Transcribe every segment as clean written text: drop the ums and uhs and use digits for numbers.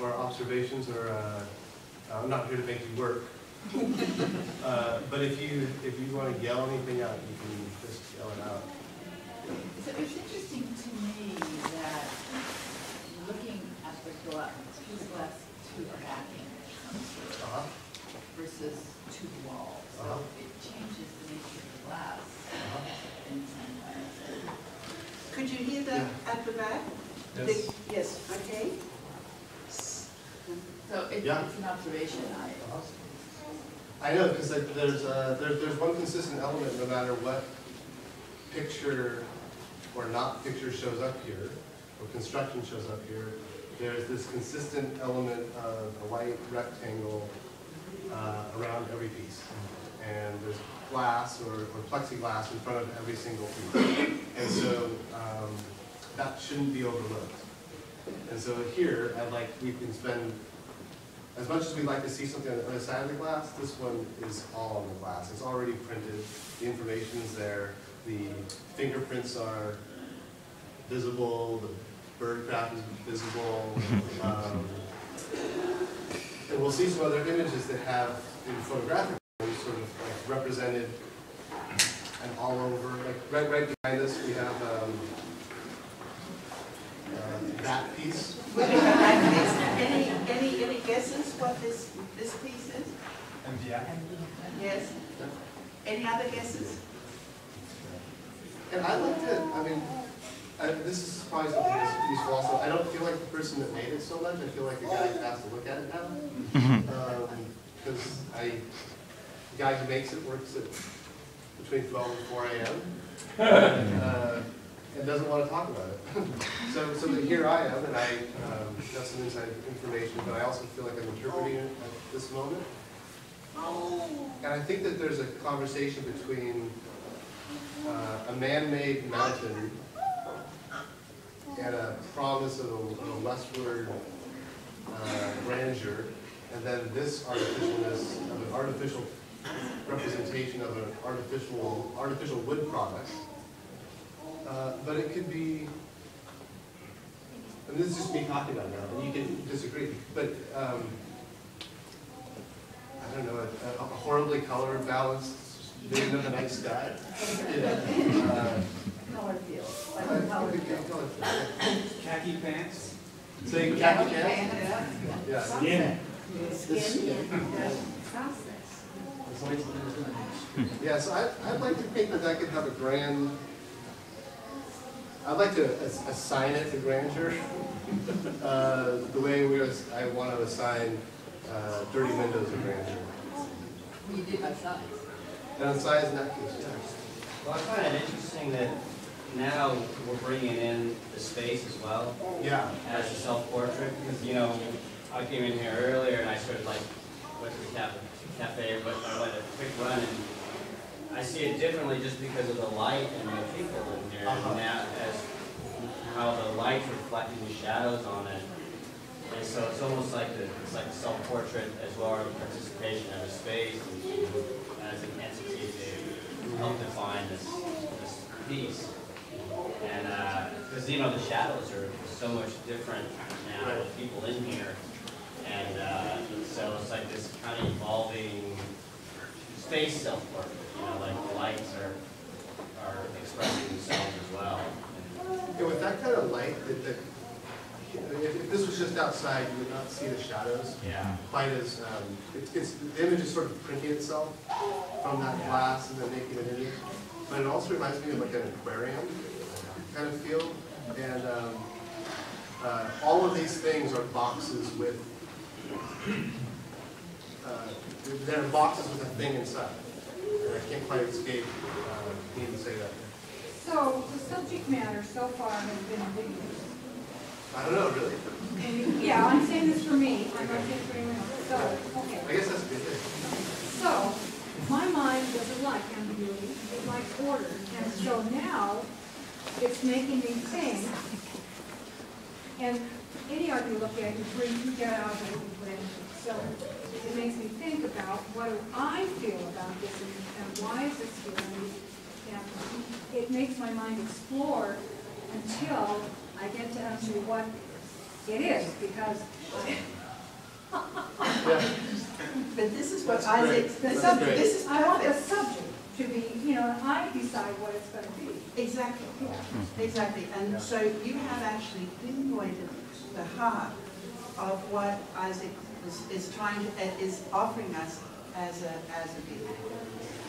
or observations, or I'm not here to make you work. But if you want to yell anything out, you can just yell it out. So it's interesting to me that looking at the glass, to the backing versus to the wall. So it changes the nature of the glass in some way. Could you hear that at the back? Yes. Yes, okay. So it's an observation. I know, because there's one consistent element no matter what picture or not picture shows up here, or construction shows up here. There's this consistent element of a white rectangle around every piece. And there's glass or plexiglass in front of every single piece. And so that shouldn't be overlooked. And so here, we can spend, as much as we'd like to see something on the other side of the glass, this one is all on the glass. It's already printed, the information is there, the fingerprints are visible, the bird craft is visible. And we'll see some other images that have, in photographic, sort of represented and all over. Like right behind us, we have that piece. Any guesses what this piece is? MDF. Yes. Any other guesses? And I like to, this is probably something that's useful also. I don't feel like the person that made it so much. I feel like the guy who has to look at it now. Because the guy who makes it works at between 12 and 4 a.m. And doesn't want to talk about it. So here I am, and I got some inside information, but I also feel like I'm interpreting it at this moment. And I think that there's a conversation between a man-made mountain and a promise of a westward grandeur, and then this artificialness of an artificial representation of an artificial wood product. But it could be, and this is just me talking about now, and you can disagree, but I don't know, a horribly color balanced vision of the night sky. Color field. Khaki pants. Saying khaki pants? Yeah. Skin. Yeah, so I'd like to think that could have a grand, I'd like to assign it to grandeur, the way I want to assign dirty windows a grandeur. You did by size. And on size in that case, yeah. Well, I find it interesting that now we're bringing in the space as well. Yeah. As a self-portrait, because I came in here earlier and I sort of went to the cafe, but I went a quick run and I see it differently just because of the light and the people in here. And now as how the light's reflecting the shadows on it. And so it's almost like a self-portrait as well as participation of a space and as an entity to help define this piece. And because the shadows are so much different now with people in here, and so it's like this kind of evolving space self-portrait. Like the lights are expressing themselves as well. Yeah, with that kind of light, if this was just outside, you would not see the shadows. Yeah. Quite as the image is sort of printing itself from that glass and then making an image. But it also reminds me of like an aquarium kind of feel. And all of these things are boxes with they're boxes with a thing inside. And I can't quite escape needing to say that. So the subject matter so far has been ambiguous. I don't know, really. Yeah, I'm saying this for me. I'm not saying for anyone else. So, okay. I guess that's a good thing. So, my mind doesn't like ambiguity. It likes order. And so now, it's making me think, and any art you look at, you get out of it and put into it. So, it makes me think about what do I feel about this and why is this here? And it makes my mind explore until I get down to what It is, because Yeah, But this is what That's Isaac, great. this That's subject, great. this is I want the perfect. subject to be, you know, and I decide what it's gonna be. Exactly, Yeah. exactly. And so you have actually pinpointed the heart of what Isaac is trying to, is offering us as a gift.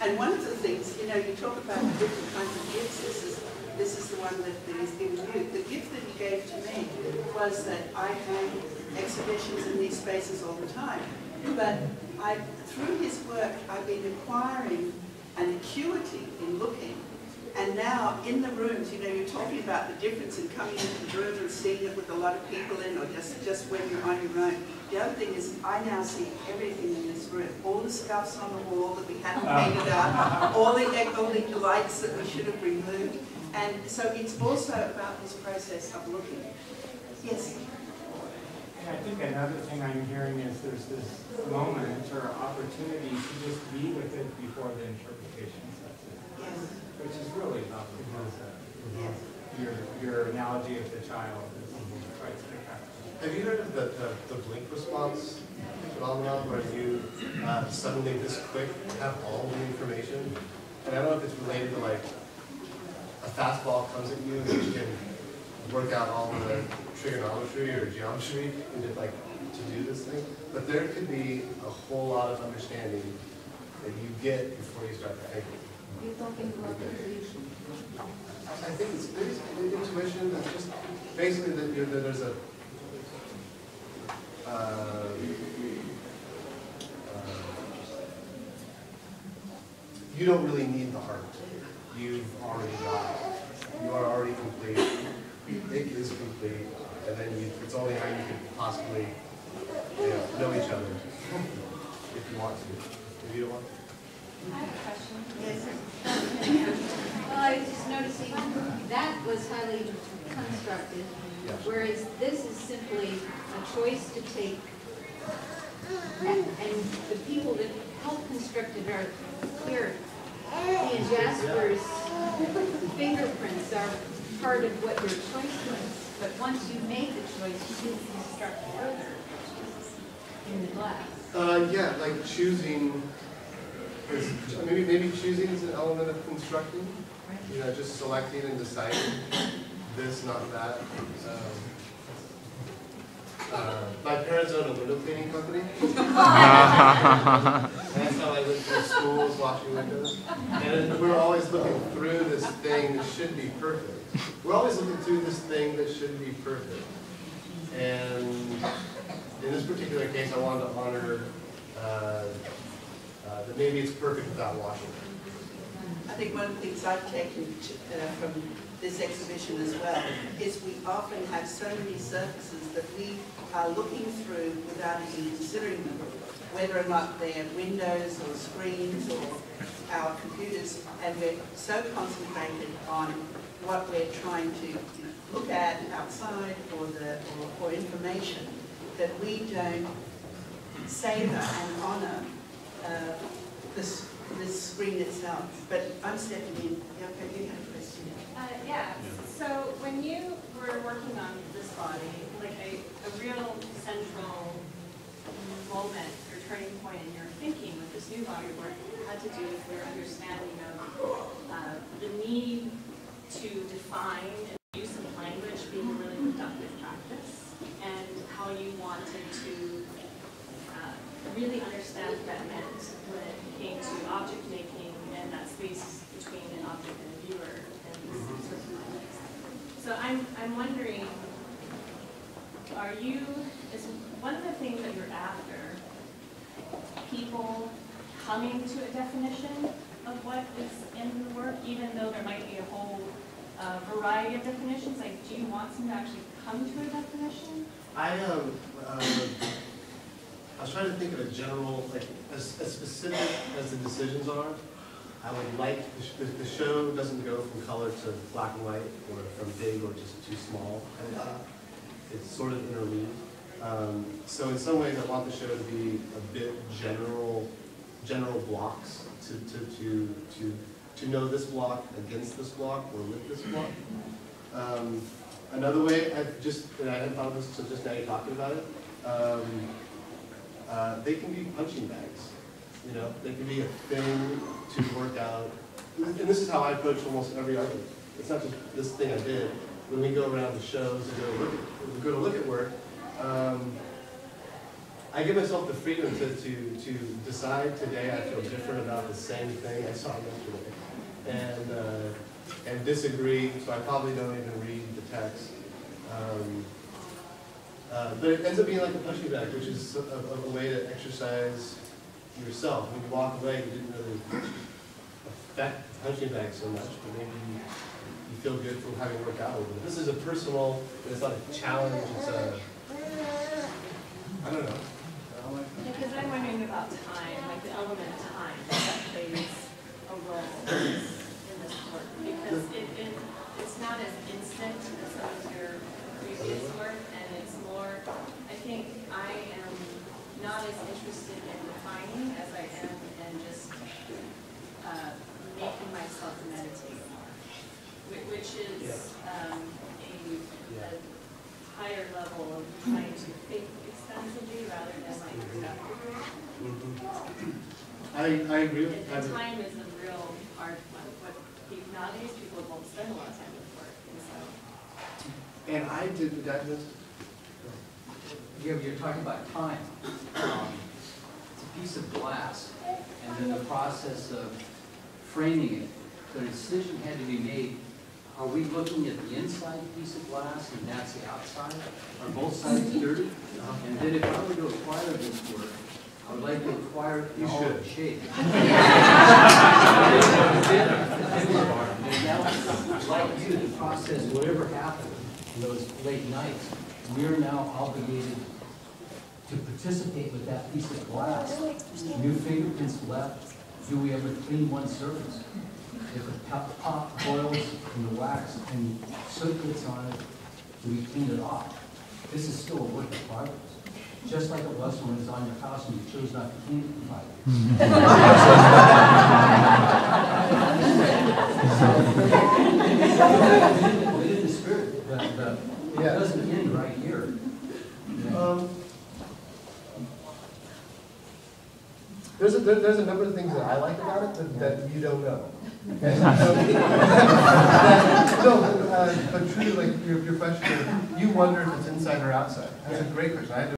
And one of the things, you know, you talk about the different kinds of gifts. This is the one that he's given you. The gift that he gave to me was that I hang exhibitions in these spaces all the time. But through his work, I've been acquiring an acuity in looking. And now in the rooms, you know, you're talking about the difference in coming into the room and seeing it with a lot of people in, or just when you're on your own. The other thing is I now see everything in this room. All the scuffs on the wall that we hadn't painted out, all the lights that we should have removed. And so it's also about this process of looking. Yes? And I think another thing I'm hearing is there's this moment or opportunity to just be with it before the interpretation sets in. Yes. Which is really lovely. Yes. Your analogy of the child is quite spectacular. have you heard of the blink response phenomenon where you suddenly this quick have all the information? And I don't know if it's related to like a fastball comes at you and you can work out all the trigonometry or geometry and just like to do this thing. But there could be a whole lot of understanding that you get before you start thinking. You're talking about intuition. I think it's intuition. That's just basically that there's a you don't really need the heart. You've already got it. You are already complete. It is complete, and then it's only how you could possibly know each other if you want to. If you don't want to. I have a question. Yes. Well, I was just noticing that was highly constructed, Yes. whereas this is simply a choice to take, and the people that help construct it are clear. And Jasper's fingerprints are part of what your choice was, but once you made the choice, you can construct further in the glass. Yeah, like choosing. Maybe choosing is an element of constructing. You know, just selecting and deciding this, not that. My parents own a window cleaning company. That's how I lived through schools, washing windows. And we're always looking through this thing that should be perfect. We're always looking through this thing that should be perfect. And in this particular case, I wanted to honor that maybe it's perfect without washing. I think one of the things I've taken from this exhibition as well is we often have so many surfaces that we are looking through without even considering them, whether or not they're windows or screens or our computers, and we're so concentrated on what we're trying to look at outside or information that we don't savor and honor this screen itself. But I'm stepping in. Okay, you have a question. Yeah, so when you were working on this body, like a real central moment or turning point in your thinking with this new body work had to do with your understanding of the need to define and use of language being a really productive practice, and how you wanted to really understand what that meant when it came to object making and that space between an object and a viewer and these sorts of moments. So I'm wondering, is one of the things that you're after people coming to a definition of what is in the work, even though there might be a whole variety of definitions? Like, do you want them to actually come to a definition? I was trying to think of a general, like, as specific as the decisions are. I would like, the show doesn't go from color to black and white, or from big or just too small. It's sort of interleaved. So in some ways I want the show to be a bit general blocks to know this block against this block or with this block. Another way, and I hadn't thought of this until just now you're talking about it, they can be punching bags. You know, they can be a thing to work out. And this is how I approach almost every argument. It's not just this thing I did. When we go around the shows and go to look at work, I give myself the freedom to decide today I feel different about the same thing I saw yesterday, and disagree. So I probably don't even read the text. But it ends up being like a punching bag, which is a way to exercise yourself. When you walk away, you didn't really affect the punching bag so much, but maybe you feel good from having worked out with it. This is a personal, it's not a challenge, it's a, I don't know. Because I'm wondering about time, like the element of time that plays a role in this work. Because it's not as instant as some of your previous work, and it's more, I think I am not as interested in defining as I am in just making myself meditate more, which is a higher level of trying to think extensively rather than like productively. I agree with And time is a real hard one. What nowadays people won't spend a lot of time with work, and so. And I did that. You're talking about time. It's a piece of glass, and then the process of framing it, the decision had to be made. Are we looking at the inside piece of glass and that's the outside? Are both sides dirty? And then if I were to acquire this work, I would like to acquire it in all its shape. And now, like you, to process whatever happened in those late nights, we're now obligated to participate with that piece of glass. New fingerprints left. Do we ever clean one surface? If the pot boils and the wax and soot gets on it, do we clean it off? This is still a work in progress. Just like it was when it was on your house and you chose not to clean it for 5 years. Within the spirit, it doesn't end right here. There's a number of things that I like about it that you don't know. But truly, like your question, you wonder if it's inside or outside. That's a great question.